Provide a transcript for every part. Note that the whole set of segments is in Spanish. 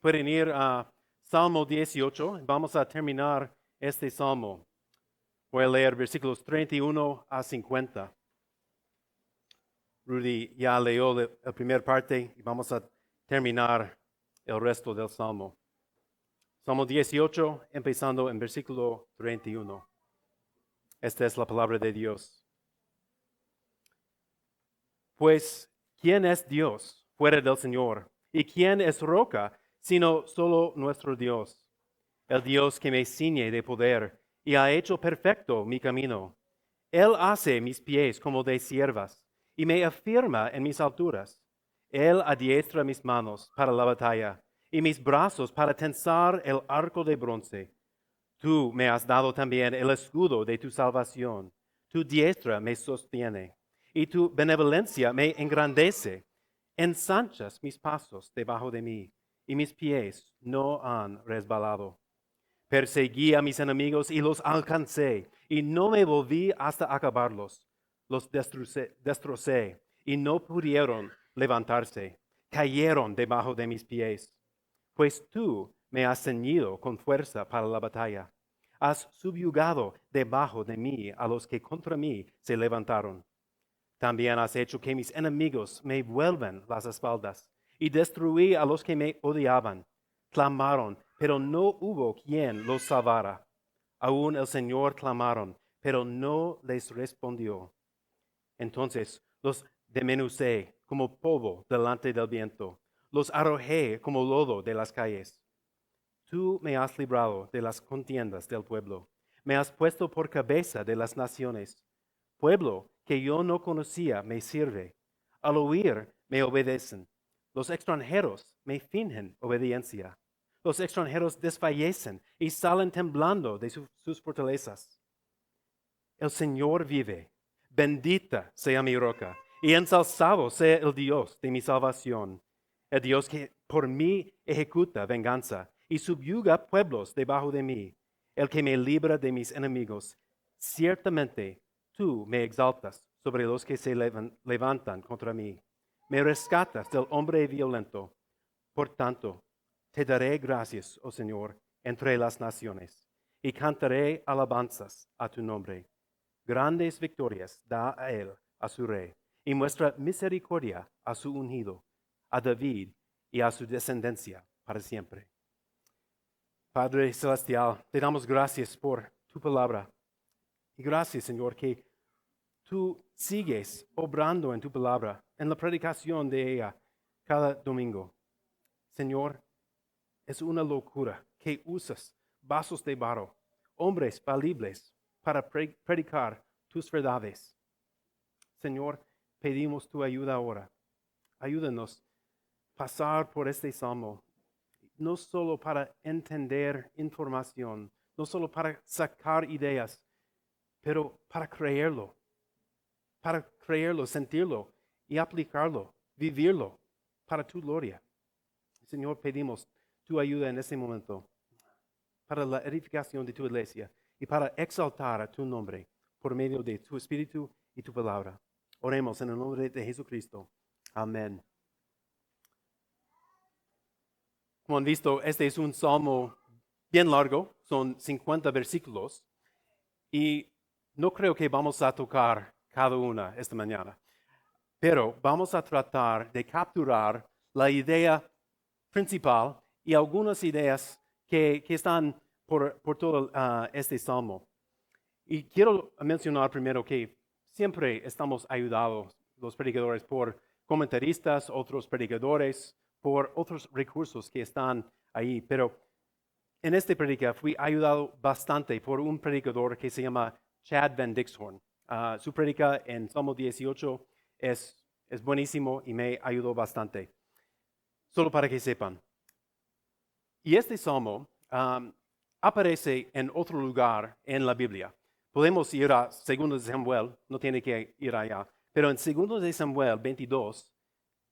pueden ir a Salmo 18. Vamos a terminar este salmo. Voy a leer versículos 31 a 50. Rudy ya leyó la primera parte y vamos a terminar el resto del salmo. Salmo 18, empezando en versículo 31. Esta es la palabra de Dios. Pues, ¿quién es Dios fuera del Señor? ¿Y quién es roca, sino solo nuestro Dios? El Dios que me ciñe de poder y ha hecho perfecto mi camino. Él hace mis pies como de ciervas y me afirma en mis alturas. Él adiestra mis manos para la batalla y mis brazos para tensar el arco de bronce. Tú me has dado también el escudo de tu salvación. Tu diestra me sostiene y tu benevolencia me engrandece. Ensanchas mis pasos debajo de mí y mis pies no han resbalado. Perseguí a mis enemigos y los alcancé, y no me volví hasta acabarlos. Los destrocé y no pudieron levantarse. Cayeron debajo de mis pies. Pues tú me has ceñido con fuerza para la batalla. Has subyugado debajo de mí a los que contra mí se levantaron. También has hecho que mis enemigos me vuelvan las espaldas, y destruí a los que me odiaban. Clamaron, pero no hubo quien los salvara. Aún el Señor clamaron, pero no les respondió. Entonces los desmenucé como polvo delante del viento. Los arrojé como lodo de las calles. Tú me has librado de las contiendas del pueblo. Me has puesto por cabeza de las naciones. Pueblo que yo no conocía me sirve. Al oír me obedecen. Los extranjeros me fingen obediencia. Los extranjeros desfallecen y salen temblando de sus fortalezas. El Señor vive. Bendita sea mi roca y ensalzado sea el Dios de mi salvación. El Dios que por mí ejecuta venganza y subyuga pueblos debajo de mí. El que me libra de mis enemigos. Ciertamente tú me exaltas sobre los que se levantan contra mí. Me rescatas del hombre violento. Por tanto, te daré gracias, oh Señor, entre las naciones, y cantaré alabanzas a tu nombre. Grandes victorias da a él, a su rey, y muestra misericordia a su ungido, a David y a su descendencia para siempre. Padre Celestial, te damos gracias por tu palabra. Y gracias, Señor, que tú sigues obrando en tu palabra, en la predicación de ella cada domingo. Señor, es una locura que usas vasos de barro, hombres falibles, para predicar tus verdades. Señor, pedimos tu ayuda ahora. Ayúdanos a pasar por este salmo, no solo para entender información, no solo para sacar ideas, pero para creerlo, sentirlo y aplicarlo, vivirlo para tu gloria. Señor, pedimos tu ayuda en este momento para la edificación de tu iglesia y para exaltar a tu nombre por medio de tu Espíritu y tu palabra. Oremos en el nombre de Jesucristo. Amén. Como han visto, este es un salmo bien largo, son 50 versículos, y no creo que vamos a tocar cada una esta mañana, pero vamos a tratar de capturar la idea principal y algunas ideas que están por todo este salmo. Y quiero mencionar primero que siempre estamos ayudados los predicadores por comentaristas, otros predicadores, por otros recursos que están ahí. Pero en este predica fui ayudado bastante por un predicador que se llama Chad Van Dixhorn. Su predica en Salmo 18 es buenísimo y me ayudó bastante. Solo para que sepan. Y este salmo aparece en otro lugar en la Biblia. Podemos ir a 2 de Samuel, no tiene que ir allá, pero en 2 de Samuel 22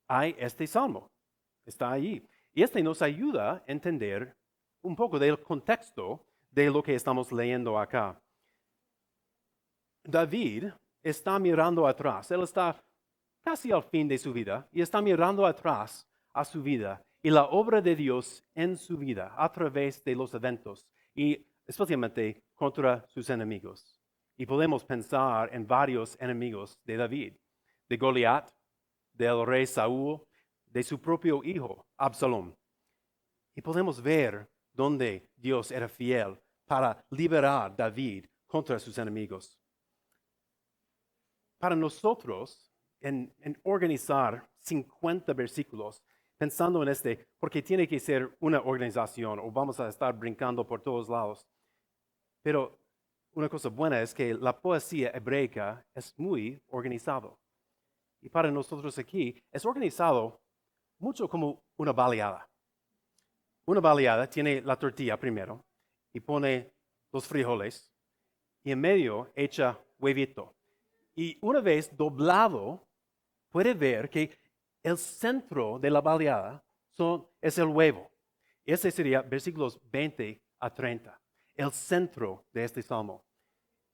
hay este salmo, está allí. Y este nos ayuda a entender un poco del contexto de lo que estamos leyendo acá. David está mirando atrás, él está casi al fin de su vida y está mirando atrás a su vida y la obra de Dios en su vida a través de los eventos y especialmente contra sus enemigos. Y podemos pensar en varios enemigos de David, de Goliat, del rey Saúl, de su propio hijo, Absalom. Y podemos ver dónde Dios era fiel para liberar a David contra sus enemigos. Para nosotros, en organizar 50 versículos, pensando en porque tiene que ser una organización o vamos a estar brincando por todos lados. Pero una cosa buena es que la poesía hebreica es muy organizado. Y para nosotros aquí es organizado mucho como una baleada. Una baleada tiene la tortilla primero y pone los frijoles y en medio echa huevito. Y una vez doblado, puede ver que el centro de la baleada es el huevo. Ese sería versículos 20 a 30, el centro de este salmo.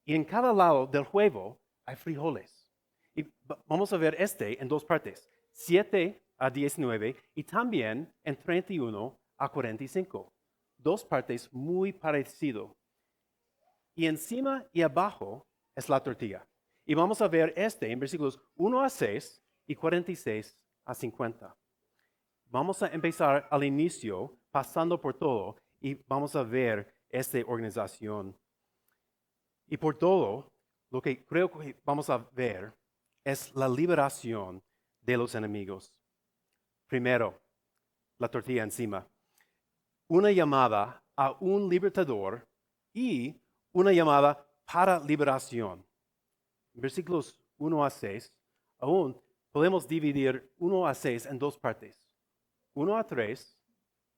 Y en cada lado del huevo hay frijoles. Y vamos a ver en dos partes, 7 a 19 y también en 31 a 45. Dos partes muy parecidas. Y encima y abajo es la tortilla. Y vamos a ver en versículos 1 a 6 y 46 a 50. Vamos a empezar al inicio, pasando por todo, y vamos a ver esta organización. Y por todo, lo que creo que vamos a ver es la liberación de los enemigos. Primero, la tortilla encima. Una llamada a un libertador y una llamada para liberación. Versículos 1 a 6, aún podemos dividir 1 a 6 en dos partes. 1 a 3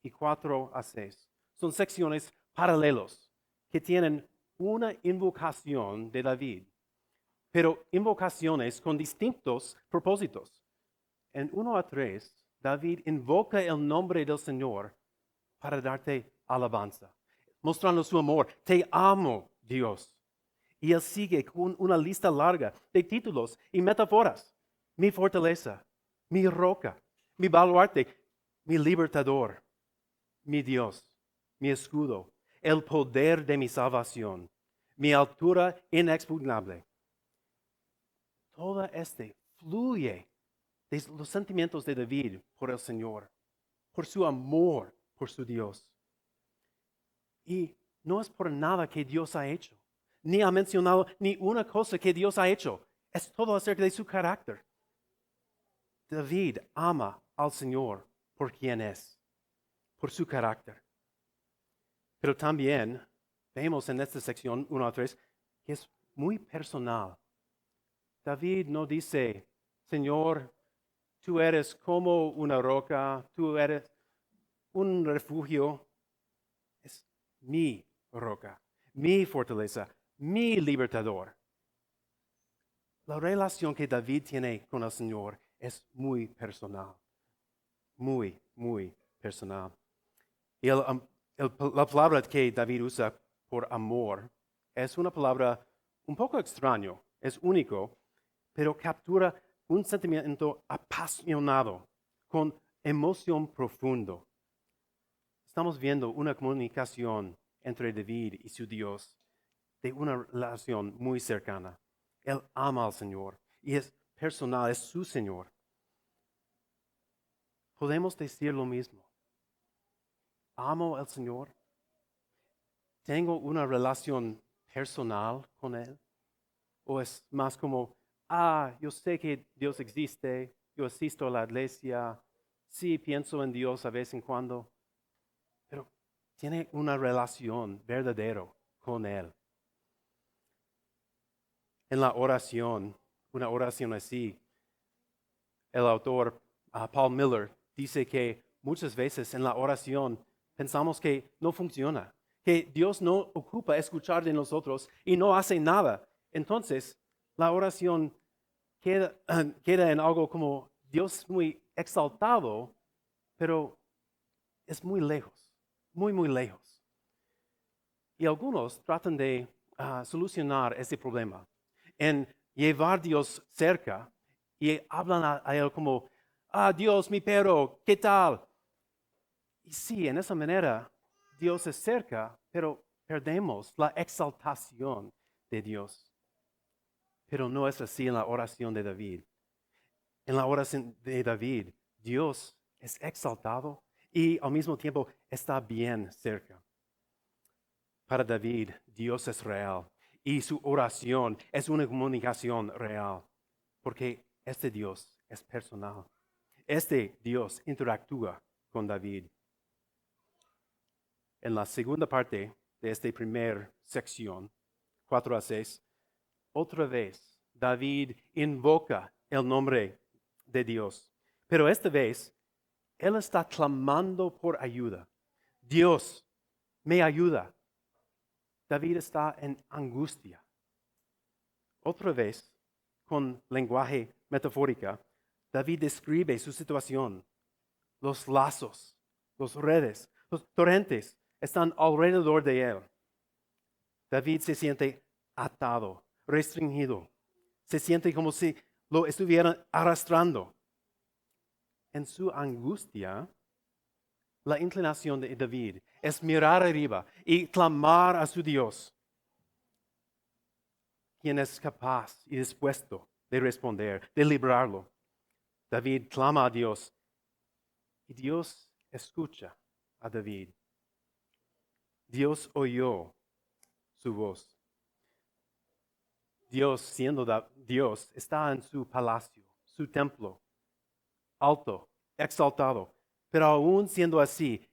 y 4 a 6. Son secciones paralelos que tienen una invocación de David, pero invocaciones con distintos propósitos. En 1 a 3, David invoca el nombre del Señor para darte alabanza, mostrando su amor. Te amo, Dios. Y él sigue con una lista larga de títulos y metáforas. Mi fortaleza, mi roca, mi baluarte, mi libertador, mi Dios, mi escudo, el poder de mi salvación, mi altura inexpugnable. Todo fluye de los sentimientos de David por el Señor, por su amor por su Dios. Y no es por nada que Dios ha hecho, ni ha mencionado ni una cosa que Dios ha hecho. Es todo acerca de su carácter. David ama al Señor por quien es, por su carácter. Pero también vemos en esta sección 1 a 3 que es muy personal. David no dice, Señor, tú eres como una roca, tú eres un refugio. Es mi roca, mi fortaleza, mi libertador. La relación que David tiene con el Señor es muy personal, muy, muy personal. Y la palabra que David usa por amor es una palabra un poco extraño, es único, pero captura un sentimiento apasionado, con emoción profundo. Estamos viendo una comunicación entre David y su Dios, de una relación muy cercana. Él ama al Señor y es personal, es su Señor. Podemos decir lo mismo. Amo al Señor. Tengo una relación personal con Él. O es más como, yo sé que Dios existe, yo asisto a la iglesia, sí pienso en Dios a vez en cuando, pero tiene una relación verdadera con Él. En la oración, una oración así, el autor Paul Miller dice que muchas veces en la oración pensamos que no funciona, que Dios no ocupa escuchar de nosotros y no hace nada. Entonces, la oración queda en algo como Dios muy exaltado, pero es muy lejos, muy, muy lejos. Y algunos tratan de solucionar ese problema en llevar a Dios cerca y hablan a Él como, Dios, mi perro, ¿qué tal? Y sí, en esa manera Dios es cerca, pero perdemos la exaltación de Dios. Pero no es así en la oración de David. En la oración de David, Dios es exaltado y al mismo tiempo está bien cerca. Para David, Dios es real y su oración es una comunicación real, porque este Dios es personal. Este Dios interactúa con David. En la segunda parte de esta primera sección, 4 a 6, otra vez David invoca el nombre de Dios, pero esta vez él está clamando por ayuda. Dios, me ayuda. David está en angustia. Otra vez, con lenguaje metafórico, David describe su situación. Los lazos, los redes, los torrentes están alrededor de él. David se siente atado, restringido. Se siente como si lo estuvieran arrastrando. En su angustia, la inclinación de David es mirar arriba y clamar a su Dios, quien es capaz y dispuesto de responder, de librarlo. David clama a Dios y Dios escucha a David. Dios oyó su voz. Dios, siendo Dios, está en su palacio, su templo, alto, exaltado. Pero aún siendo así,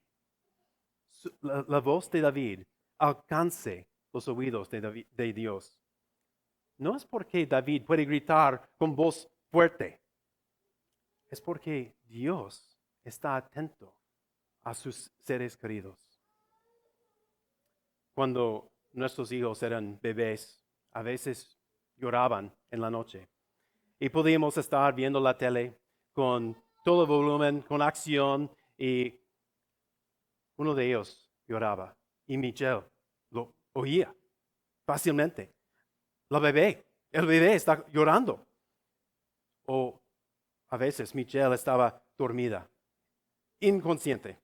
la voz de David alcance los oídos de Dios. No es porque David puede gritar con voz fuerte, es porque Dios está atento a sus seres queridos. Cuando nuestros hijos eran bebés, a veces lloraban en la noche y podíamos estar viendo la tele con todo el volumen, con acción, y uno de ellos lloraba y Michelle lo oía fácilmente. El bebé está llorando. O a veces Michelle estaba dormida, inconsciente,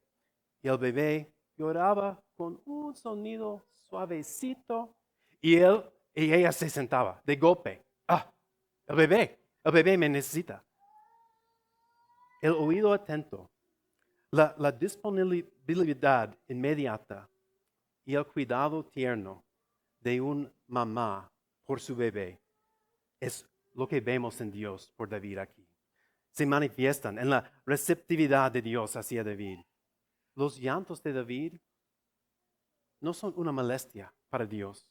y el bebé lloraba con un sonido suavecito y ella se sentaba de golpe. Ah, el bebé me necesita. El oído atento, la disponibilidad inmediata y el cuidado tierno de un mamá por su bebé es lo que vemos en Dios por David aquí. Se manifiestan en la receptividad de Dios hacia David. Los llantos de David no son una molestia para Dios.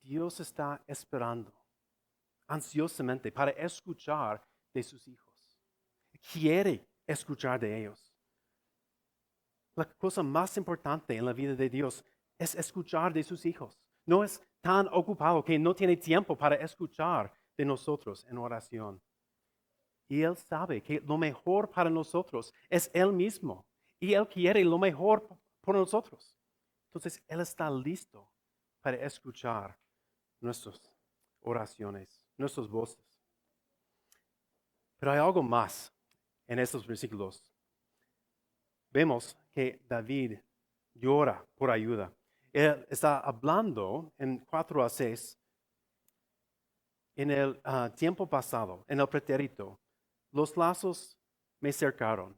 Dios está esperando ansiosamente para escuchar de sus hijos. Quiere escuchar de ellos. La cosa más importante en la vida de Dios es escuchar de sus hijos. No es tan ocupado que no tiene tiempo para escuchar de nosotros en oración. Y Él sabe que lo mejor para nosotros es Él mismo. Y Él quiere lo mejor por nosotros. Entonces, Él está listo para escuchar nuestras oraciones, nuestras voces. Pero hay algo más en estos versículos. Vemos que David llora por ayuda. Él está hablando en 4 a 6, en el tiempo pasado, en el pretérito. Los lazos me cercaron,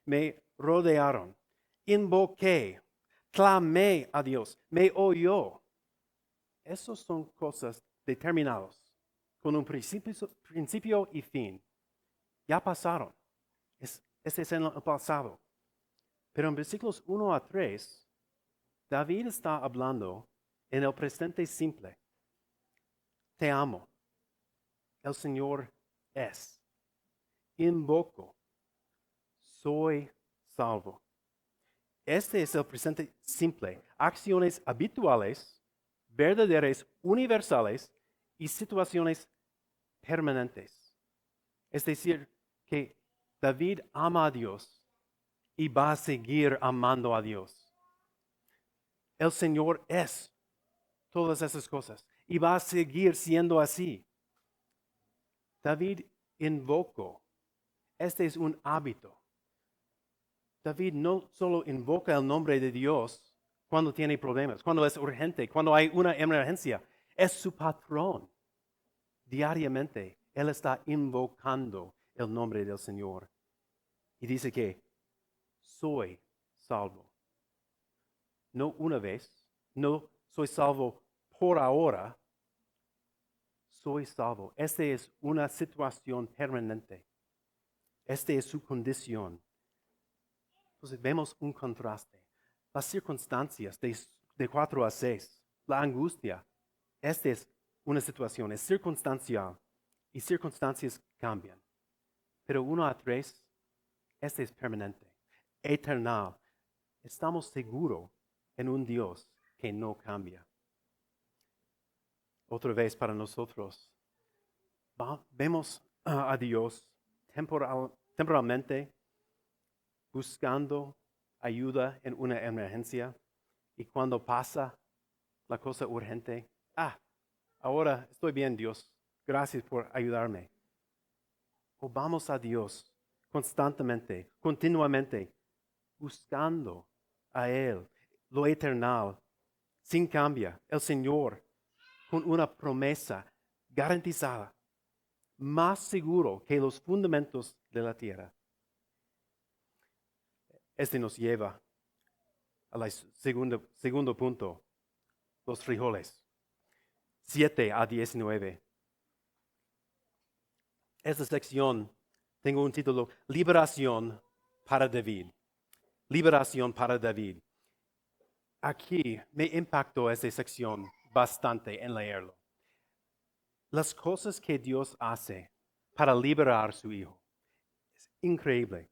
me rodearon, invoqué, clamé a Dios, me oyó. Esas son cosas determinadas, con un principio y fin. Ya pasaron. Ese es en el pasado. Pero en versículos 1 a 3, David está hablando en el presente simple. Te amo. El Señor es. Invoco. Soy salvo. Este es el presente simple. Acciones habituales, verdaderas, universales y situaciones permanentes. Es decir, que David ama a Dios y va a seguir amando a Dios. El Señor es todas esas cosas y va a seguir siendo así. David invocó. Este es un hábito. David no solo invoca el nombre de Dios cuando tiene problemas, cuando es urgente, cuando hay una emergencia. Es su patrón. Diariamente, Él está invocando el nombre del Señor. Y dice que soy salvo. No una vez, no soy salvo por ahora, soy salvo. Esta es una situación permanente. Esta es su condición. Entonces vemos un contraste. Las circunstancias de 4 a 6, la angustia, esta es una situación, es circunstancial y circunstancias cambian. Pero 1 a 3, este es permanente, eternal. Estamos seguros en un Dios que no cambia. Otra vez para nosotros, vemos a Dios temporalmente buscando ayuda en una emergencia y cuando pasa la cosa urgente, ahora estoy bien, Dios, gracias por ayudarme. O vamos a Dios constantemente, continuamente, buscando a Él, lo eternal, sin cambio, el Señor, con una promesa garantizada, más seguro que los fundamentos de la tierra. Este nos lleva al segundo punto, los frijoles. 7 a 19. Esta sección tengo un título, Liberación para David. Liberación para David. Aquí me impactó esta sección bastante en leerlo. Las cosas que Dios hace para liberar a su hijo. Es increíble.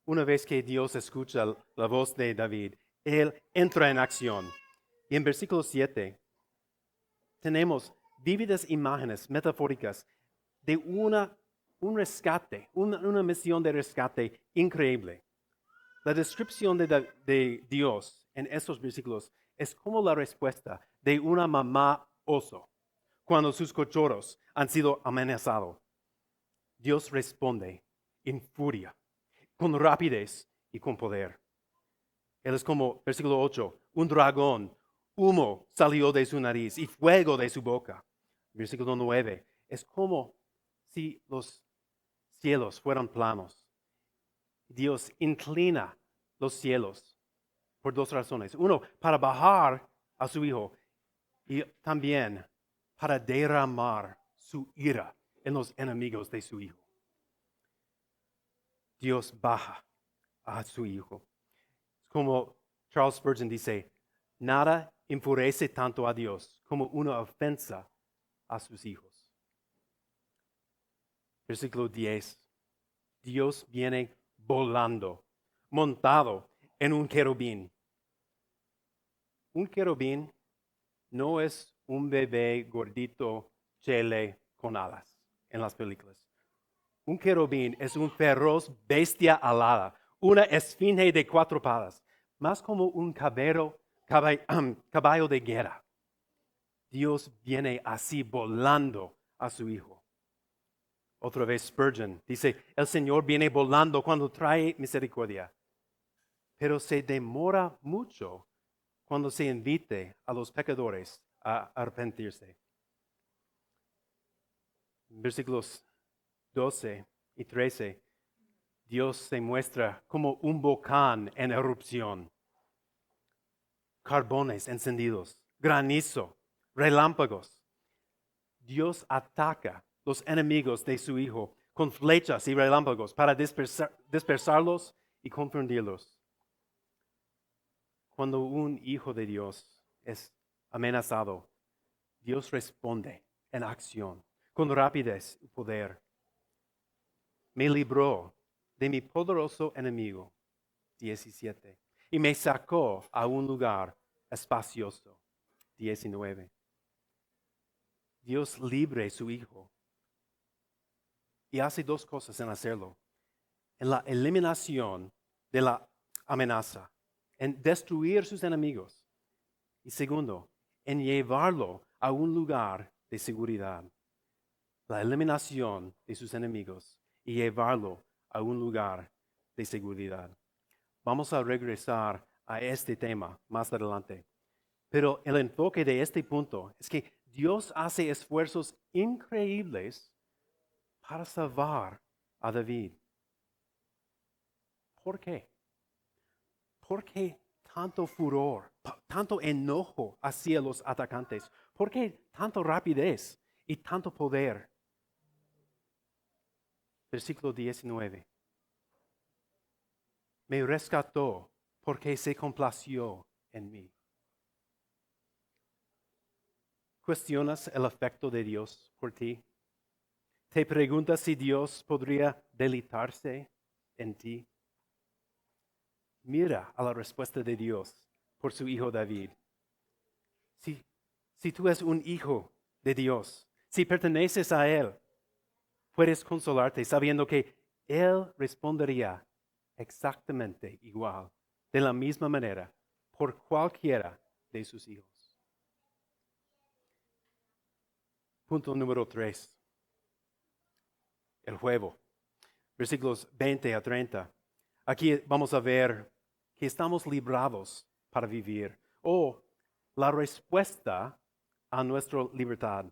Una vez que Dios escucha la voz de David, Él entra en acción. Y en versículo 7 tenemos vívidas imágenes metafóricas de un rescate, una misión de rescate increíble. La descripción de Dios en estos versículos es como la respuesta de una mamá oso cuando sus cachorros han sido amenazados. Dios responde en furia, con rapidez y con poder. Él es como, versículo 8, un dragón, humo salió de su nariz y fuego de su boca. Versículo 9, es como si los cielos fueran planos. Dios inclina los cielos por 2 razones. Uno, para bajar a su Hijo y también para derramar su ira en los enemigos de su Hijo. Dios baja a su Hijo. Como Charles Spurgeon dice, nada enfurece tanto a Dios como una ofensa a sus hijos. Versículo 10. Dios viene volando, montado en un querubín. Un querubín no es un bebé gordito, chele, con alas en las películas. Un querubín es un feroz bestia alada, una esfinge de 4 patas, más como un caballo de guerra. Dios viene así volando a su Hijo. Otra vez Spurgeon dice, el Señor viene volando cuando trae misericordia, pero se demora mucho cuando se invite a los pecadores a arrepentirse. Versículos 12 y 13, Dios se muestra como un volcán en erupción. Carbones encendidos, granizo, relámpagos. Dios ataca los enemigos de su Hijo con flechas y relámpagos para dispersarlos y confundirlos. Cuando un hijo de Dios es amenazado, Dios responde en acción, con rapidez y poder. Me libró de mi poderoso enemigo, 17, y me sacó a un lugar espacioso, 19. Dios libre a su Hijo y hace 2 cosas en hacerlo. En la eliminación de la amenaza, en destruir sus enemigos. Y segundo, en llevarlo a un lugar de seguridad. La eliminación de sus enemigos y llevarlo a un lugar de seguridad. Vamos a regresar a este tema más adelante. Pero el enfoque de este punto es que Dios hace esfuerzos increíbles para salvar a David. ¿Por qué? ¿Por qué tanto furor, tanto enojo hacia los atacantes? ¿Por qué tanta rapidez y tanto poder? Versículo 19. Me rescató porque se complació en mí. ¿Cuestionas el afecto de Dios por ti? ¿Te preguntas si Dios podría deleitarse en ti? Mira a la respuesta de Dios por su hijo David. Si tú eres un hijo de Dios, si perteneces a Él, puedes consolarte sabiendo que Él respondería exactamente igual, de la misma manera, por cualquiera de sus hijos. Punto número 3. El juego. Versículos 20 a 30. Aquí vamos a ver que estamos librados para vivir, o la respuesta a nuestra libertad.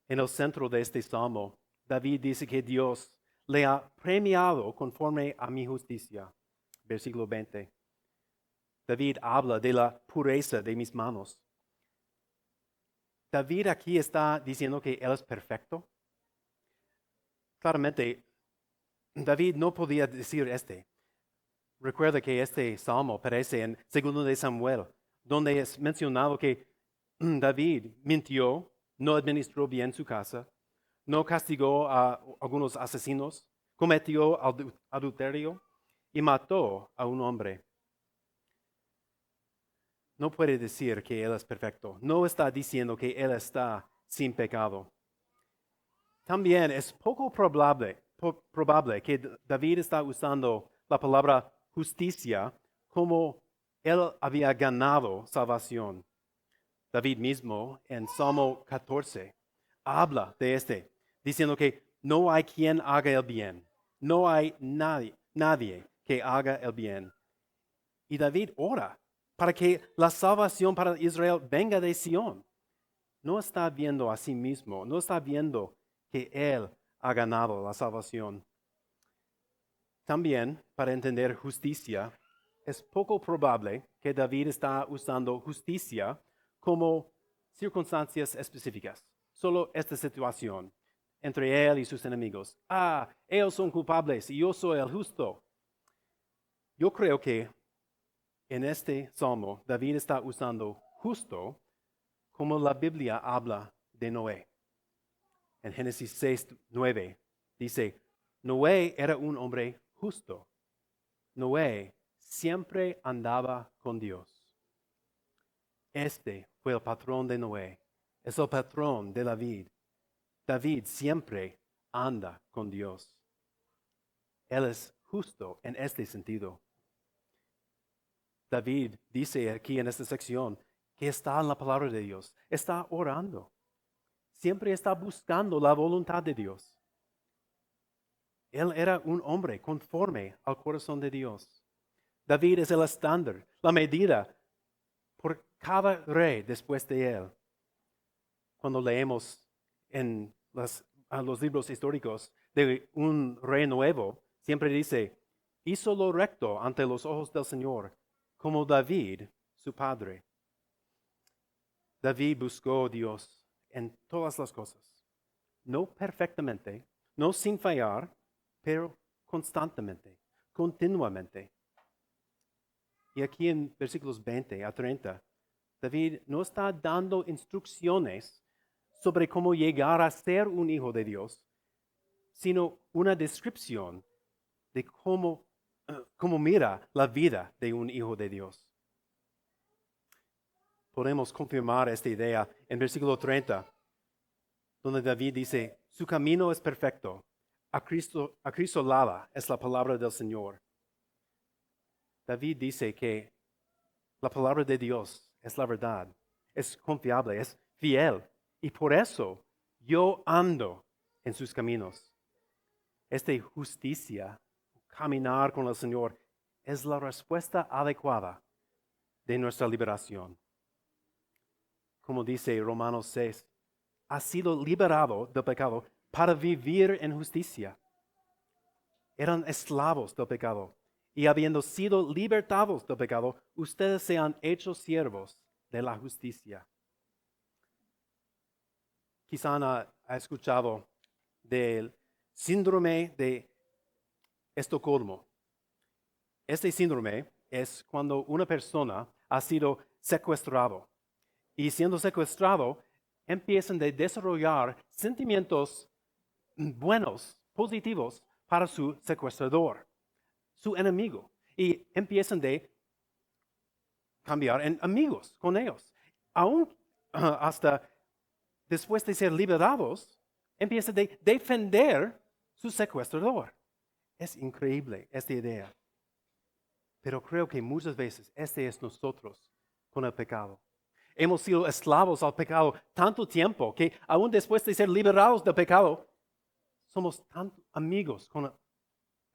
En el centro de este salmo, David dice que Dios le ha premiado conforme a mi justicia. Versículo 20. David habla de la pureza de mis manos. David aquí está diciendo que Él es perfecto. Claramente, David no podía decir Recuerda que este salmo aparece en 2 de Samuel, donde es mencionado que David mintió, no administró bien su casa, no castigó a algunos asesinos, cometió adulterio y mató a un hombre. No puede decir que Él es perfecto. No está diciendo que Él está sin pecado. También es poco probable que David está usando la palabra justicia como Él había ganado salvación. David mismo en Salmo 14 habla de diciendo que no hay quien haga el bien. No hay nadie que haga el bien. Y David ora para que la salvación para Israel venga de Sión. No está viendo a sí mismo, no está viendo que Él ha ganado la salvación. También, para entender justicia, es poco probable que David está usando justicia como circunstancias específicas. Solo esta situación entre él y sus enemigos. Ellos son culpables y yo soy el justo. Yo creo que en este salmo David está usando justo como la Biblia habla de Noé. En Génesis 6:9 dice, Noé era un hombre justo. Noé siempre andaba con Dios. Este fue el patrón de Noé. Es el patrón de David. David siempre anda con Dios. Él es justo en este sentido. David dice aquí en esta sección que está en la palabra de Dios. Está orando. Siempre está buscando la voluntad de Dios. Él era un hombre conforme al corazón de Dios. David es el estándar, la medida por cada rey después de él. Cuando leemos en los libros históricos de un rey nuevo, siempre dice, hizo lo recto ante los ojos del Señor, como David, su padre. David buscó a Dios en todas las cosas, no perfectamente, no sin fallar, pero constantemente, continuamente. Y aquí en versículos 20 a 30, David no está dando instrucciones sobre cómo llegar a ser un hijo de Dios, sino una descripción de cómo mira la vida de un hijo de Dios. Podemos confirmar esta idea en versículo 30, donde David dice, su camino es perfecto, acrisolada es la palabra del Señor. David dice que la palabra de Dios es la verdad, es confiable, es fiel, y por eso yo ando en sus caminos. Esta justicia caminar con el Señor es la respuesta adecuada de nuestra liberación. Como dice Romanos 6, ha sido liberado del pecado para vivir en justicia. Eran esclavos del pecado y habiendo sido libertados del pecado, ustedes se han hecho siervos de la justicia. Quizá ha escuchado del síndrome de Estocolmo. Este síndrome es cuando una persona ha sido secuestrado y siendo secuestrado empiezan a desarrollar sentimientos buenos, positivos para su secuestrador, su enemigo, y empiezan a cambiar en amigos con ellos. Aún hasta después de ser liberados, empiezan a defender su secuestrador. Es increíble esta idea. Pero creo que muchas veces este es nosotros con el pecado. Hemos sido esclavos al pecado tanto tiempo que aún después de ser liberados del pecado, somos tan amigos con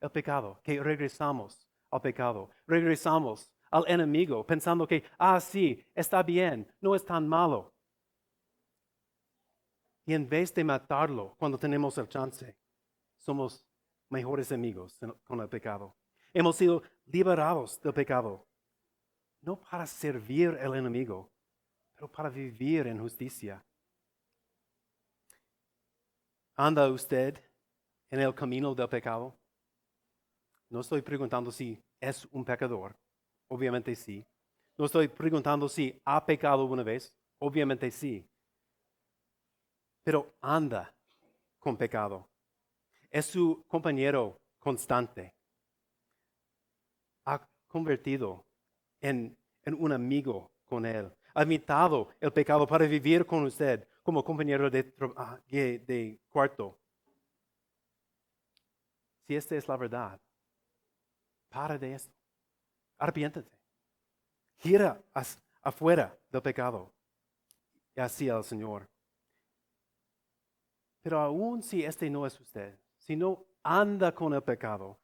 el pecado que regresamos al pecado. Regresamos al enemigo pensando que, sí, está bien, no es tan malo. Y en vez de matarlo cuando tenemos el chance, somos mejores amigos con el pecado. Hemos sido liberados del pecado, no para servir al enemigo, pero para vivir en justicia. ¿Anda usted en el camino del pecado? No estoy preguntando si es un pecador, obviamente sí. No estoy preguntando si ha pecado una vez, obviamente sí. Pero anda con pecado. Es su compañero constante. Ha convertido en un amigo con él. Ha invitado el pecado para vivir con usted como compañero de cuarto. Si esta es la verdad, para de esto. Arrepiéntete. Gira afuera del pecado y así al Señor. Pero aún si este no es usted, si no anda con el pecado,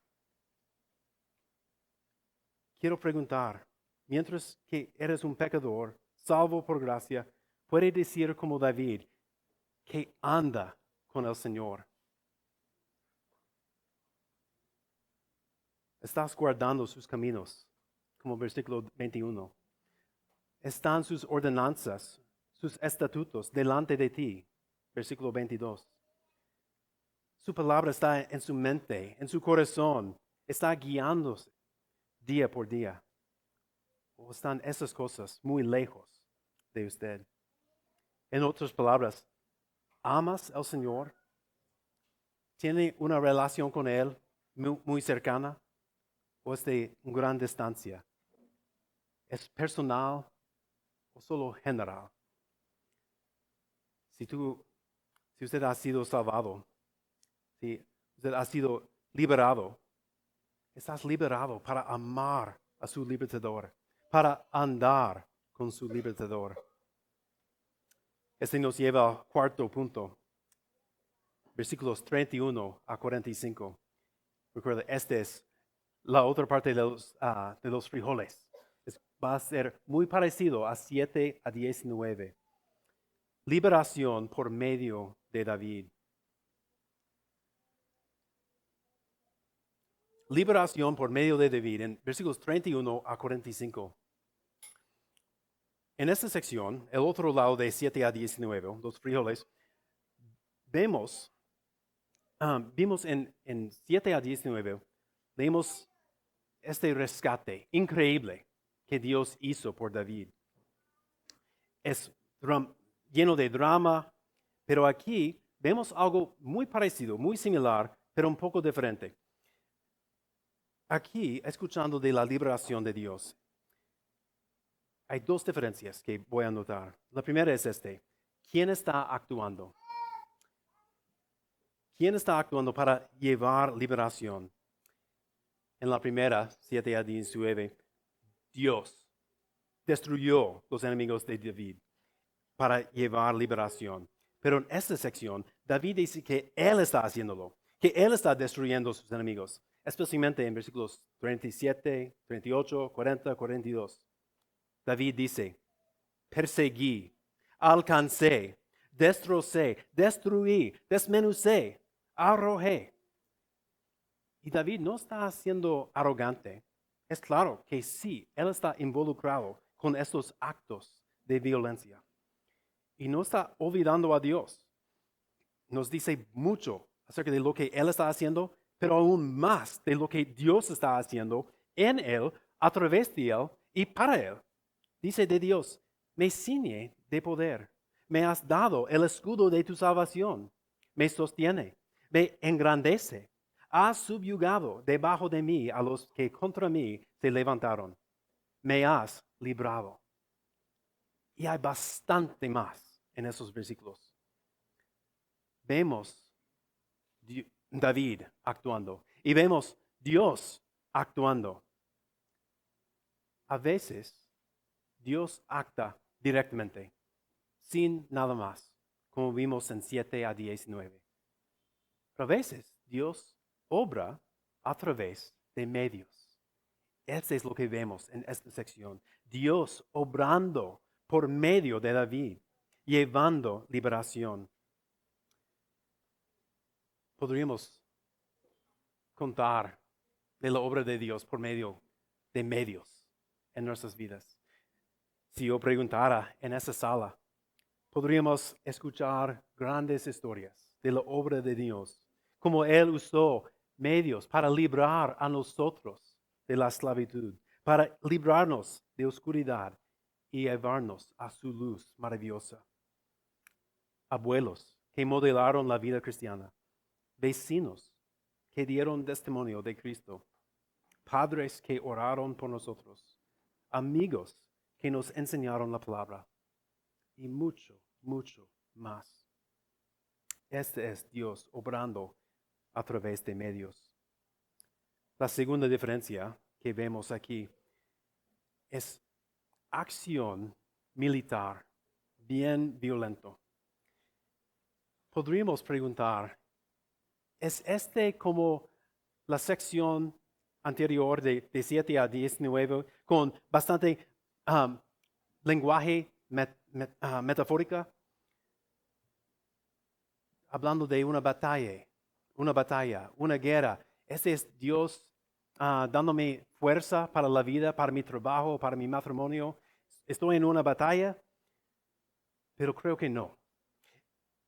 quiero preguntar, mientras que eres un pecador, salvo por gracia, puede decir como David, que anda con el Señor. Estás guardando sus caminos, como versículo 21. Están sus ordenanzas, sus estatutos delante de ti, versículo 22. Su palabra está en su mente, en su corazón, está guiándose día por día. ¿O están esas cosas muy lejos de usted? En otras palabras, ¿amas al Señor? ¿Tiene una relación con Él muy cercana? ¿O es de gran distancia? ¿Es personal o solo general? Si usted ha sido salvado, si usted ha sido liberado, estás liberado para amar a su libertador, para andar con su libertador. Este nos lleva al cuarto punto, versículos 31 a 45. Recuerda, esta es la otra parte de los frijoles. Va a ser muy parecido a 7 a 19. Liberación por medio de David. Liberación por medio de David en versículos 31 a 45. En esta sección, el otro lado de 7 a 19, los frijoles, vimos en 7 a 19, vemos este rescate increíble que Dios hizo por David. Es lleno de drama, pero aquí vemos algo muy parecido, muy similar, pero un poco diferente. Aquí, escuchando de la liberación de Dios, hay dos diferencias que voy a notar. La primera es ¿quién está actuando? ¿Quién está actuando para llevar liberación? En la primera, 7 a 19, Dios destruyó los enemigos de David para llevar liberación. Pero en esta sección, David dice que Él está haciéndolo, que Él está destruyendo a sus enemigos, especialmente en versículos 37, 38, 40, 42. David dice, perseguí, alcancé, destrocé, destruí, desmenucé, arrojé. Y David no está siendo arrogante. Es claro que sí, él está involucrado con estos actos de violencia. Y no está olvidando a Dios. Nos dice mucho acerca de lo que él está haciendo, pero aún más de lo que Dios está haciendo en él, a través de él y para él. Dice de Dios, me ciñe de poder, me has dado el escudo de tu salvación, me sostiene, me engrandece, has subyugado debajo de mí a los que contra mí se levantaron, me has librado. Y hay bastante más en esos versículos. Vemos David actuando y vemos Dios actuando. A veces Dios acta directamente, sin nada más, como vimos en 7 a 19. Pero a veces Dios obra a través de medios. Eso es lo que vemos en esta sección. Dios obrando por medio de David, llevando liberación. Podríamos contar de la obra de Dios por medio de medios en nuestras vidas. Si yo preguntara en esa sala, podríamos escuchar grandes historias de la obra de Dios, como Él usó medios para librar a nosotros de la esclavitud, para librarnos de oscuridad y llevarnos a su luz maravillosa. Abuelos que modelaron la vida cristiana, vecinos que dieron testimonio de Cristo, padres que oraron por nosotros, amigos que nos enseñaron la palabra y mucho, mucho más. Este es Dios obrando a través de medios. La segunda diferencia que vemos aquí es acción militar bien violento. Podríamos preguntar, ¿es este como la sección anterior de 7 a 19 con bastante lenguaje metafórica? Hablando de una batalla, una guerra. Ese es Dios dándome fuerza para la vida, para mi trabajo, para mi matrimonio. Estoy en una batalla, pero creo que no.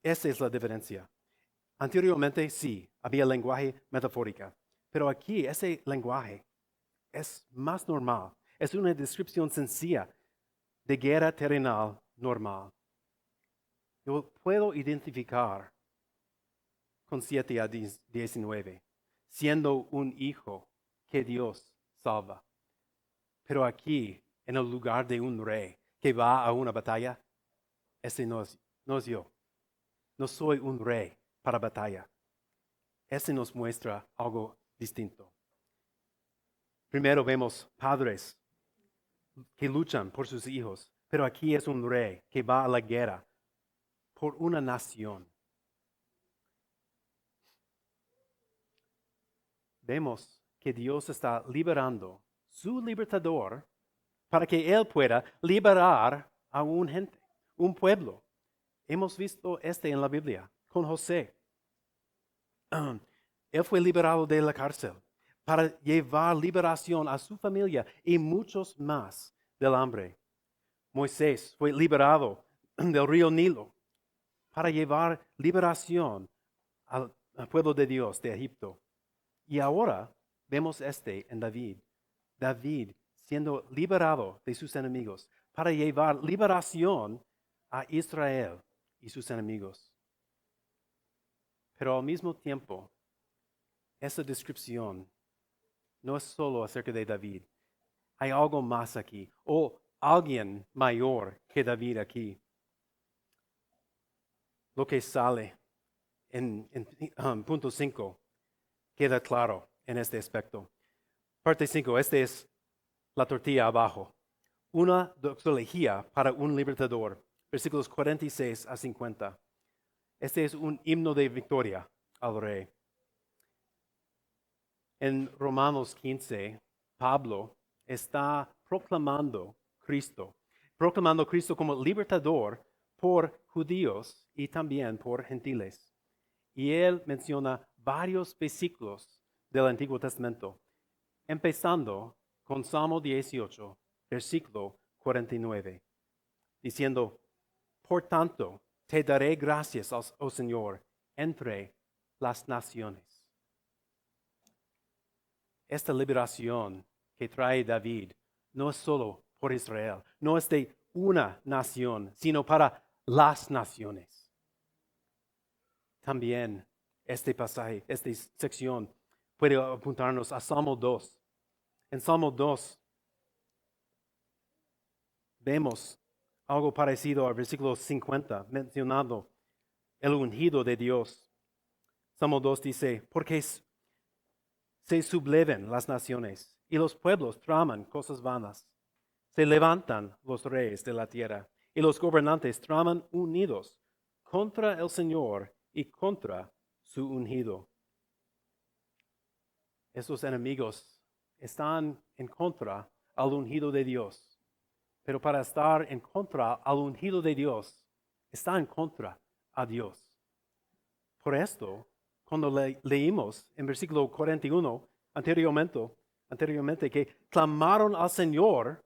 Esa es la diferencia. Anteriormente sí, había lenguaje metafórico, pero aquí ese lenguaje es más normal. Es una descripción sencilla de guerra terrenal normal. Yo puedo identificar con 7 a 19, siendo un hijo que Dios salva. Pero aquí, en el lugar de un rey que va a una batalla, ese no es yo. No soy un rey para batalla. Ese nos muestra algo distinto. Primero vemos padres que luchan por sus hijos, pero aquí es un rey que va a la guerra por una nación. Vemos que Dios está liberando su libertador para que Él pueda liberar a un gente, un pueblo. Hemos visto en la Biblia con José. Él fue liberado de la cárcel para llevar liberación a su familia y muchos más del hambre. Moisés fue liberado del río Nilo para llevar liberación al pueblo de Dios de Egipto. Y ahora vemos en David. David siendo liberado de sus enemigos para llevar liberación a Israel y sus enemigos. Pero al mismo tiempo, esa descripción no es solo acerca de David. Hay algo más aquí, o alguien mayor que David aquí. Lo que sale en punto 5 queda claro en este aspecto. Parte 5, es la tortilla abajo. Una doxología para un libertador. Versículos 46 a 50. Este es un himno de victoria al rey. En Romanos 15, Pablo está proclamando Cristo como libertador por judíos y también por gentiles. Y él menciona varios versículos del Antiguo Testamento, empezando con Salmo 18, versículo 49, diciendo, por tanto, te daré gracias, oh Señor, entre las naciones. Esta liberación que trae David no es solo por Israel, no es de una nación, sino para las naciones. También este pasaje, esta sección puede apuntarnos a Salmo 2. En Salmo 2 vemos algo parecido al versículo 50, mencionando el ungido de Dios. Salmo 2 dice, porque se subleven las naciones y los pueblos traman cosas vanas. Se levantan los reyes de la tierra y los gobernantes traman unidos contra el Señor y contra su ungido. Esos enemigos están en contra al ungido de Dios. Pero para estar en contra al ungido de Dios, está en contra a Dios. Por esto, cuando leímos en versículo 41 anteriormente que clamaron al Señor,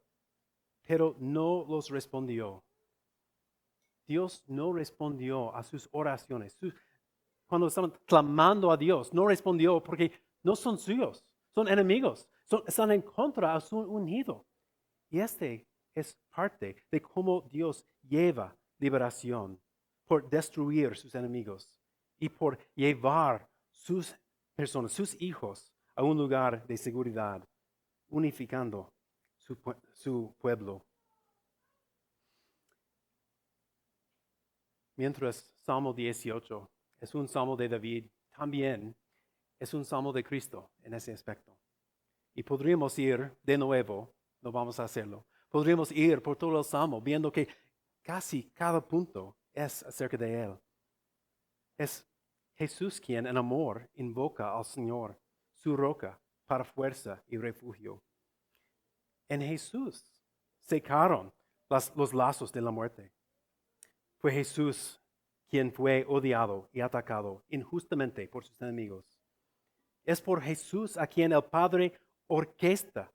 pero no los respondió. Dios no respondió a sus oraciones. Cuando estaban clamando a Dios, no respondió porque no son suyos, son enemigos, están en contra a su ungido. Y este es parte de cómo Dios lleva liberación por destruir sus enemigos y por llevar sus personas, sus hijos, a un lugar de seguridad, unificando su pueblo. Mientras Salmo 18 es un salmo de David, también es un salmo de Cristo en ese aspecto. Y podríamos ir de nuevo, no vamos a hacerlo, podríamos ir por todo el salmo viendo que casi cada punto es acerca de Él. Es Jesús quien en amor invoca al Señor, su roca para fuerza y refugio. En Jesús secaron los lazos de la muerte. Fue Jesús quien fue odiado y atacado injustamente por sus enemigos. Es por Jesús a quien el Padre orquesta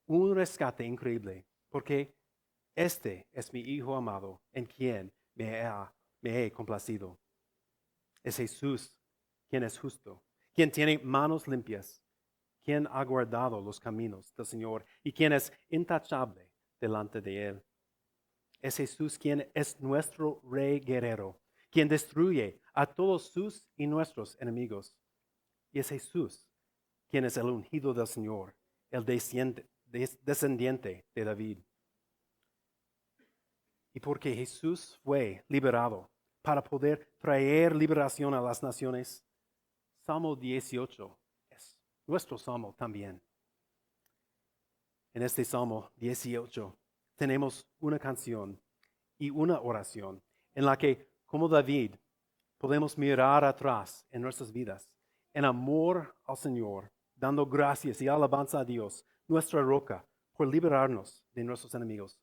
un rescate increíble, porque este es mi Hijo amado en quien me he complacido. Es Jesús quien es justo, quien tiene manos limpias, quien ha guardado los caminos del Señor y quien es intachable delante de Él. Es Jesús quien es nuestro Rey guerrero, quien destruye a todos sus y nuestros enemigos. Y es Jesús quien es el ungido del Señor, el descendiente de David. Y porque Jesús fue liberado para poder traer liberación a las naciones, Salmo 18 es nuestro salmo también. En este Salmo 18 tenemos una canción y una oración en la que, como David, podemos mirar atrás en nuestras vidas, en amor al Señor, dando gracias y alabanza a Dios, nuestra roca, por liberarnos de nuestros enemigos,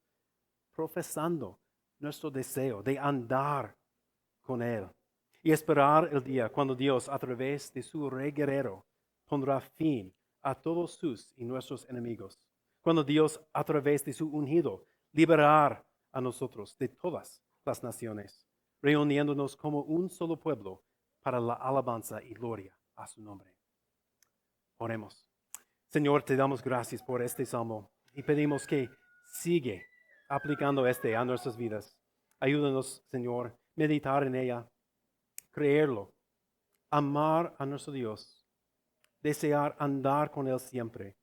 profesando nuestro deseo de andar con Él y esperar el día cuando Dios, a través de su Rey guerrero, pondrá fin a todos sus y nuestros enemigos. Cuando Dios, a través de su ungido, liberará a nosotros de todas las naciones, reuniéndonos como un solo pueblo para la alabanza y gloria a su nombre. Oremos. Señor, te damos gracias por este salmo y pedimos que sigue aplicando a nuestras vidas. Ayúdanos, Señor, meditar en ella, creerlo, amar a nuestro Dios, desear andar con Él siempre.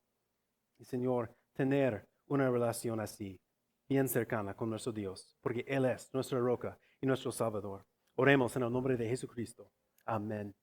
Y, Señor, tener una relación así, bien cercana con nuestro Dios, porque Él es nuestra roca y nuestro Salvador. Oremos en el nombre de Jesucristo. Amén.